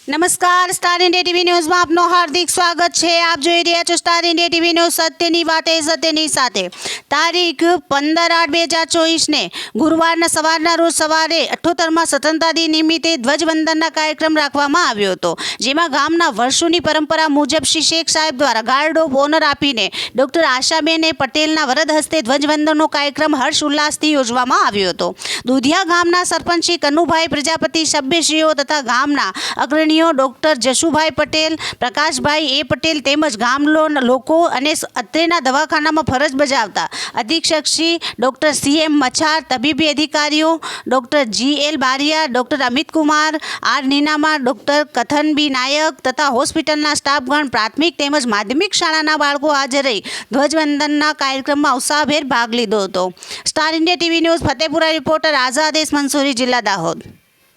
નમસ્કાર, star India TV ન્યૂઝમાં આપનું હાર્દિક સ્વાગત છે। આપ જોઈ રહ્યા છો સ્ટાર ઇન્ડિયા ટીવી ન્યૂઝ, સત્યની વાતે સત્યની સાથે। તારીખ 15/8/2024ને ગુરુવારના સવારના રોજ સવારે 78માં સ્વતંત્રતા દિન નિમિત્તે ધ્વજવંદનના કાર્યક્રમ રાખવામાં આવ્યો હતો, જેમાં ગામના વર્ષોની પરંપરા મુજબ શ્રી શેખ સાહેબ દ્વારા ગાર્ડ ઓફ ઓનર આપીને ડૉક્ટર આશાબેન પટેલના વરદ હસ્તે ધ્વજવંદનનો કાર્યક્રમ હર્ષ ઉલ્લાસથી યોજવામાં આવ્યો હતો। દુધિયા ગામના સરપંચ શ્રી કનુભાઈ પ્રજાપતિ, સભ્યશ્રીઓ તથા ગામના અગ્રણીઓ ડૉક્ટર જશુભાઈ પટેલ, પ્રકાશભાઈ પટેલ તેમજ ગામના લોકો અને અત્રેના દવાખાનામાં ફરજ બજાવતા અધિક્ષક શ્રી ડૉક્ટર CM મચ્છાર, તબીબી અધિકારીઓ doctor GL Bariya, doctor Amit Kumar, R Ninama, doctor કથન બી નાયક તથા હોસ્પિટલના સ્ટાફગણ, પ્રાથમિક તેમજ માધ્યમિક શાળાના બાળકો હાજર રહી ધ્વજવંદનના કાર્યક્રમમાં ઉત્સાહભેર ભાગ લીધો હતો। Star India TV news Fatepura reporter Azadesh Mansuri, જિલ્લા દાહોદ।